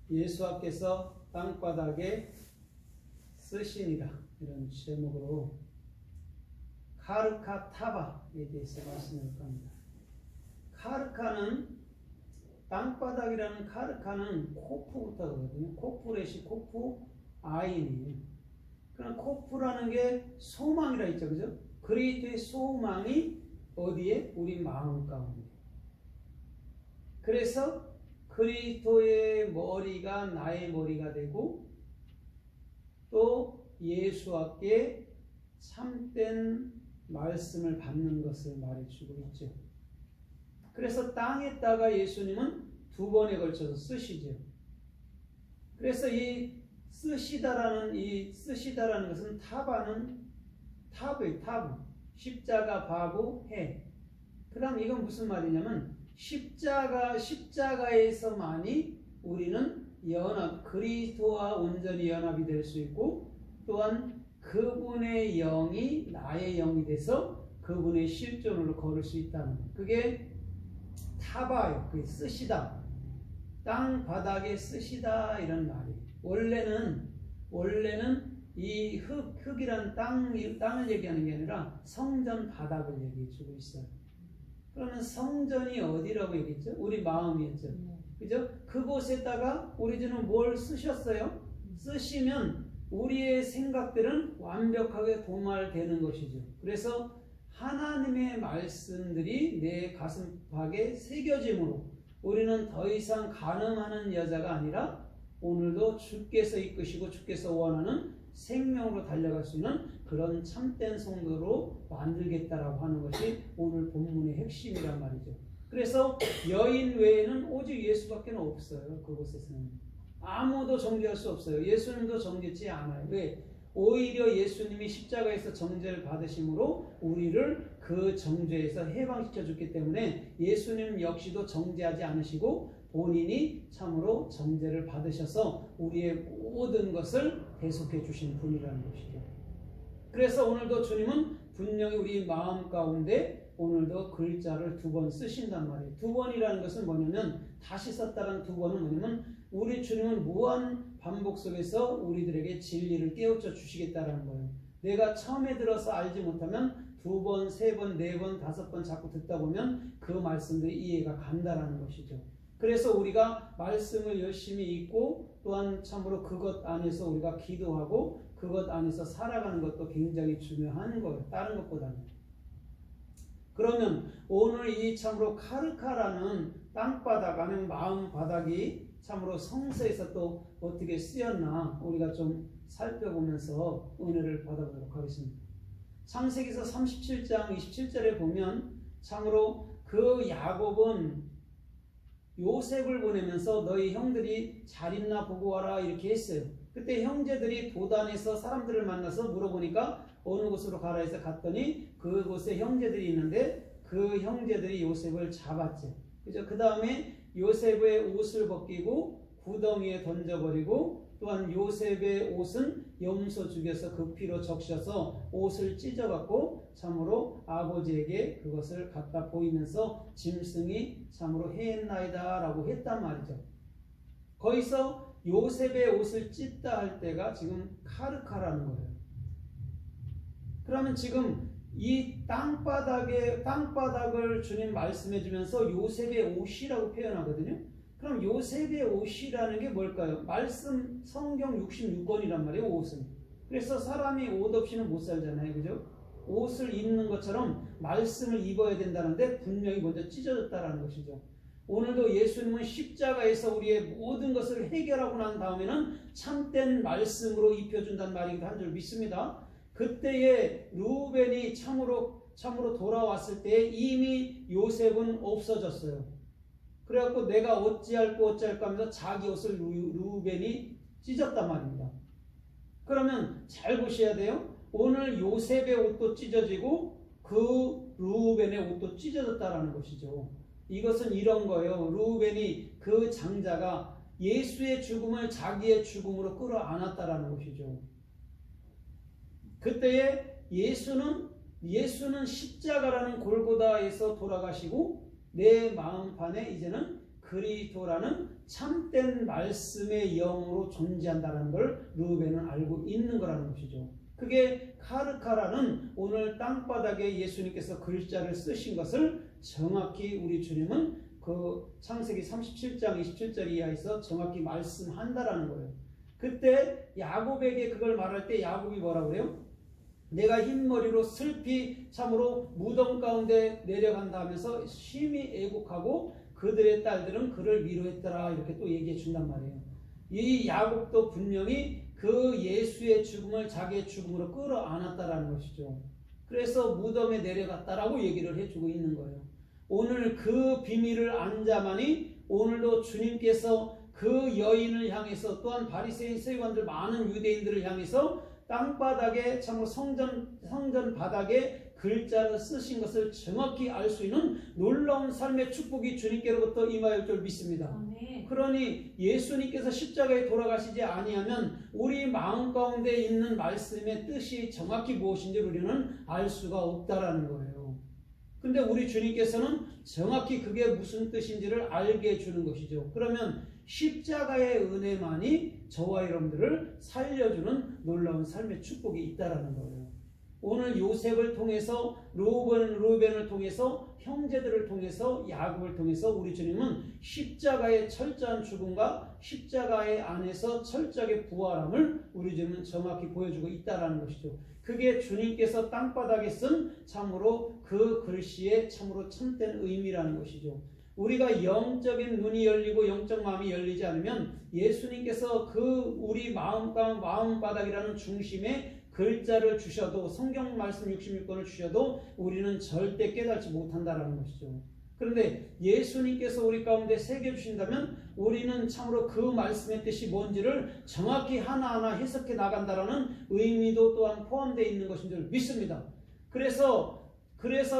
예수께서 땅바닥에 쓰시니라, 이런 제목으로 카르카 타바에 대해서 말씀을 합니다. 카르카는, 땅바닥이라는 카르카는 코프부터 그러거든요. 코프렛이 코프 아인이에요. 그럼 코프라는 게 소망이라 했죠, 그죠? 그리스도의 소망이 어디에? 우리 마음 가운데. 그래서 그리스도의 머리가 나의 머리가 되고, 또 예수께 참된 말씀을 받는 것을 말해주고 있죠. 그래서 땅에다가 예수님은 2번에 걸쳐서 쓰시죠. 그래서 이 쓰시다라는 것은 타바는 탑의 탑, 십자가, 바구, 해. 그럼 이건 무슨 말이냐면 십자가에서만이 우리는 그리스도와 온전히 연합이 될 수 있고, 또한 그분의 영이 나의 영이 돼서 그분의 실존으로 걸을 수 있다는 것. 그게 타바요. 그게 쓰시다. 땅 바닥에 쓰시다, 이런 말이에요. 원래는 이 흙이란 땅을 얘기하는 게 아니라 성전 바닥을 얘기해 주고 있어요. 그러면 성전이 어디라고 얘기했죠? 우리 마음이었죠. 그죠? 그곳에다가 우리 주는 뭘 쓰셨어요? 쓰시면 우리의 생각들은 완벽하게 도말되는 것이죠. 그래서 하나님의 말씀들이 내 가슴팍에 새겨짐으로 우리는 더 이상 간음하는 여자가 아니라 오늘도 주께서 이끄시고 주께서 원하는 생명으로 달려갈 수 있는 그런 참된 성도로 만들겠다라고 하는 것이 오늘 본문의 핵심이란 말이죠. 그래서 여인 외에는 오직 예수밖에 없어요. 그곳에서는 아무도 정죄할 수 없어요. 예수님도 정죄치 않아요. 왜? 오히려 예수님이 십자가에서 정죄를 받으심으로 우리를 그 정죄에서 해방시켜 줬기 때문에 예수님 역시도 정죄하지 않으시고 본인이 참으로 정죄를 받으셔서 우리의 모든 것을 대속해 주신 분이라는 것이죠. 그래서 오늘도 주님은 분명히 우리 마음 가운데 오늘도 글자를 2번 쓰신단 말이에요. 2번이라는 것은 뭐냐면, 다시 썼다는 2번은 뭐냐면, 우리 주님은 무한 반복 속에서 우리들에게 진리를 깨우쳐 주시겠다라는 거예요. 내가 처음에 들어서 알지 못하면 2번, 3번, 4번, 5번 자꾸 듣다 보면 그 말씀들이 이해가 간다라는 것이죠. 그래서 우리가 말씀을 열심히 읽고 또한 참으로 그것 안에서 우리가 기도하고 그것 안에서 살아가는 것도 굉장히 중요한 거예요. 다른 것보다는. 그러면 오늘 이 참으로 카르카라는 땅바닥 아니면 마음바닥이 참으로 성서에서 또 어떻게 쓰였나 우리가 좀 살펴보면서 은혜를 받아보도록 하겠습니다. 창세기서 37장 27절에 보면 참으로 그 야곱은 요셉을 보내면서 너희 형들이 잘 있나 보고 와라 이렇게 했어요. 그때 형제들이 도단에서 사람들을 만나서 물어보니까 어느 곳으로 가라 해서 갔더니 그곳에 형제들이 있는데 그 형제들이 요셉을 잡았죠. 그죠? 그 다음에 요셉의 옷을 벗기고 구덩이에 던져버리고, 또한 요셉의 옷은 염소 죽여서 그 피로 적셔서 옷을 찢어갖고 참으로 아버지에게 그것을 갖다 보이면서 짐승이 참으로 해했나이다 라고 했단 말이죠. 거기서 요셉의 옷을 찢다 할 때가 지금 카르카라는 거예요. 그러면 지금 이 땅바닥을 주님 말씀해 주면서 요셉의 옷이라고 표현하거든요. 그럼 요셉의 옷이라는 게 뭘까요? 말씀 성경 66권이란 말이에요. 옷은. 그래서 사람이 옷 없이는 못 살잖아요. 그죠? 옷을 입는 것처럼 말씀을 입어야 된다는데 분명히 먼저 찢어졌다라는 것이죠. 오늘도 예수님은 십자가에서 우리의 모든 것을 해결하고 난 다음에는 참된 말씀으로 입혀준다는 말이기도 한 줄 믿습니다. 그때에 루벤이 참으로 돌아왔을 때 이미 요셉은 없어졌어요. 그래갖고 내가 어찌할까 하면서 자기 옷을 루벤이 찢었단 말입니다. 그러면 잘 보셔야 돼요. 오늘 요셉의 옷도 찢어지고 그 루벤의 옷도 찢어졌다라는 것이죠. 이것은 이런 거예요. 루벤이 그 장자가 예수의 죽음을 자기의 죽음으로 끌어안았다라는 것이죠. 그때에 예수는 십자가라는 골고다에서 돌아가시고 내 마음판에 이제는 그리스도라는 참된 말씀의 영으로 존재한다는 걸 르우벤은 알고 있는 거라는 것이죠. 그게 카르카라는 오늘 땅바닥에 예수님께서 글자를 쓰신 것을 정확히 우리 주님은 그 창세기 37장 27절 이하에서 정확히 말씀한다라는 거예요. 그때 야곱에게 그걸 말할 때 야곱이 뭐라고 그래요? 내가 흰머리로 슬피 참으로 무덤 가운데 내려간다 하면서 심히 애곡하고 그들의 딸들은 그를 위로했더라 이렇게 또 얘기해 준단 말이에요. 이 야곱도 분명히 그 예수의 죽음을 자기의 죽음으로 끌어안았다라는 것이죠. 그래서 무덤에 내려갔다라고 얘기를 해주고 있는 거예요. 오늘 그 비밀을 안 자만이 오늘도 주님께서 그 여인을 향해서 또한 바리새인 서기관들 많은 유대인들을 향해서 땅바닥에 참으로 성전 바닥에 글자를 쓰신 것을 정확히 알 수 있는 놀라운 삶의 축복이 주님께로부터 임하였을 줄 믿습니다. 아멘. 그러니 예수님께서 십자가에 돌아가시지 아니하면 우리 마음 가운데 있는 말씀의 뜻이 정확히 무엇인지 우리는 알 수가 없다라는 거예요. 근데 우리 주님께서는 정확히 그게 무슨 뜻인지를 알게 해주는 것이죠. 그러면 십자가의 은혜만이 저와 여러분들을 살려주는 놀라운 삶의 축복이 있다라는 거예요. 오늘 요셉을 통해서 르우벤을 통해서 형제들을 통해서 야곱을 통해서 우리 주님은 십자가의 철저한 죽음과 십자가의 안에서 철저하게 부활함을 우리 주님은 정확히 보여주고 있다라는 것이죠. 그게 주님께서 땅바닥에 쓴 참으로 그 글씨의 참으로 참된 의미라는 것이죠. 우리가 영적인 눈이 열리고 영적 마음이 열리지 않으면 예수님께서 그 우리 마음바닥이라는 중심에 글자를 주셔도 성경 말씀 66권을 주셔도 우리는 절대 깨닫지 못한다라는 것이죠. 그런데 예수님께서 우리 가운데 새겨주신다면 우리는 참으로 그 말씀의 뜻이 뭔지를 정확히 하나하나 해석해 나간다라는 의미도 또한 포함되어 있는 것인 줄 믿습니다. 그래서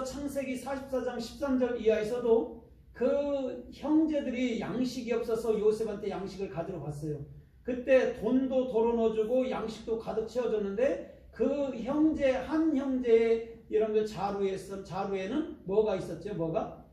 창세기 44장 13절 이하에서도 그 형제들이 양식이 없어서 요셉한테 양식을 가지러 갔어요. 그때 돈도 덜어 넣어주고 양식도 가득 채워줬는데 그 한 형제의 여러분들 자루에는 뭐가 있었죠?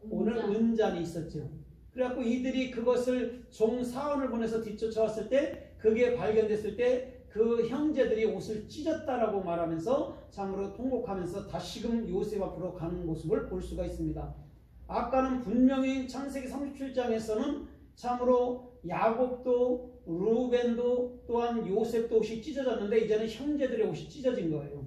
오늘 은잔이 있었죠. 그래갖고 이들이 그것을 사원을 보내서 뒤쫓아왔을 때 그게 발견됐을 때 그 형제들이 옷을 찢었다라고 말하면서 참으로 통곡하면서 다시금 요셉 앞으로 가는 모습을 볼 수가 있습니다. 아까는 분명히 창세기 37장에서는 참으로 야곱도 르우벤도 또한 요셉도 옷이 찢어졌는데 이제는 형제들의 옷이 찢어진 거예요.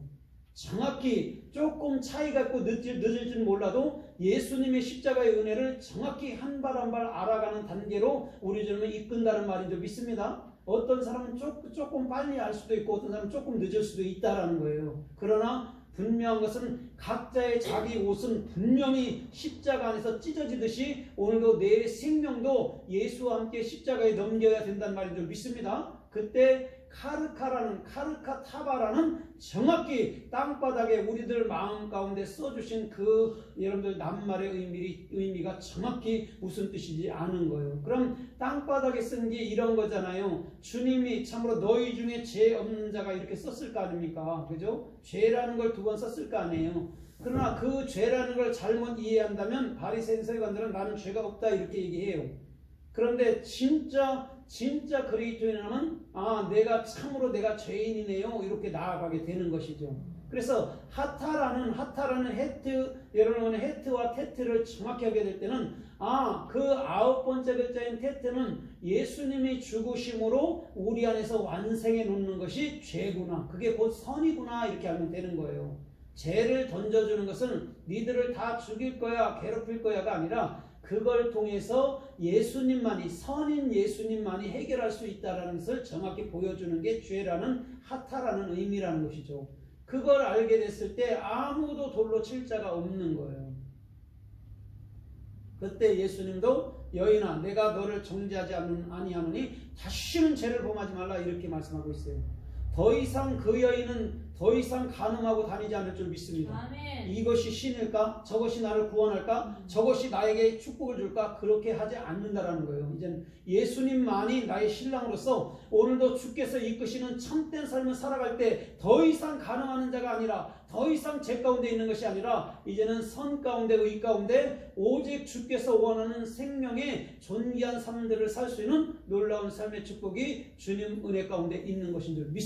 정확히 조금 차이가 있고 늦을지는 몰라도 예수님의 십자가의 은혜를 정확히 한 발 한 발 알아가는 단계로 우리 주님은 이끈다는 말인 줄 믿습니다. 어떤 사람은 조금 빨리 알 수도 있고 어떤 사람은 조금 늦을 수도 있다라는 거예요. 그러나 분명한 것은 각자의 자기 옷은 분명히 십자가 안에서 찢어지듯이 오늘도 내 생명도 예수와 함께 십자가에 넘겨야 된다는 말인 줄 믿습니다. 그때 카르카타바라는 정확히 땅바닥에 우리들 마음 가운데 써주신 그 여러분들 낱말의 의미가 정확히 무슨 뜻인지 아는 거예요. 그럼 땅바닥에 쓴 게 이런 거잖아요. 주님이 참으로 너희 중에 죄 없는 자가 이렇게 썼을 거 아닙니까? 그죠? 죄라는 걸 2번 썼을 거 아니에요. 그러나 그 죄라는 걸 잘못 이해한다면 바리새인 서기관들은 나는 죄가 없다 이렇게 얘기해요. 그런데 진짜 그리스도인은 내가 참으로 내가 죄인이네요 이렇게 나아가게 되는 것이죠. 그래서 하타라는 여러분은 헤트와 테트를 정확히 하게 될 때는 그 9번째 글자인 테트는 예수님이 죽으심으로 우리 안에서 완성해 놓는 것이 죄구나, 그게 곧 선이구나 이렇게 알면 되는 거예요. 죄를 던져주는 것은 니들을 다 죽일 거야 괴롭힐 거야가 아니라 그걸 통해서 선인 예수님만이 해결할 수 있다는 것을 정확히 보여주는 게 죄라는 하타라는 의미라는 것이죠. 그걸 알게 됐을 때 아무도 돌로 칠 자가 없는 거예요. 그때 예수님도 여인아 내가 너를 정죄하지 아니하노니 다시는 죄를 범하지 말라 이렇게 말씀하고 있어요. 더 이상 그 여인은 더 이상 간음하고 다니지 않을 줄 믿습니다. 아멘. 이것이 신일까? 저것이 나를 구원할까? 저것이 나에게 축복을 줄까? 그렇게 하지 않는다라는 거예요. 이제는 예수님만이 나의 신랑으로서 오늘도 주께서 이끄시는 참된 삶을 살아갈 때 더 이상 간음하는 자가 아니라, 더 이상 죄 가운데 있는 것이 아니라 이제는 선 가운데, 의 가운데 오직 주께서 원하는 생명의 존귀한 삶들을 살 수 있는 놀라운 삶의 축복이 주님 은혜 가운데 있는 것인 줄 믿습니다.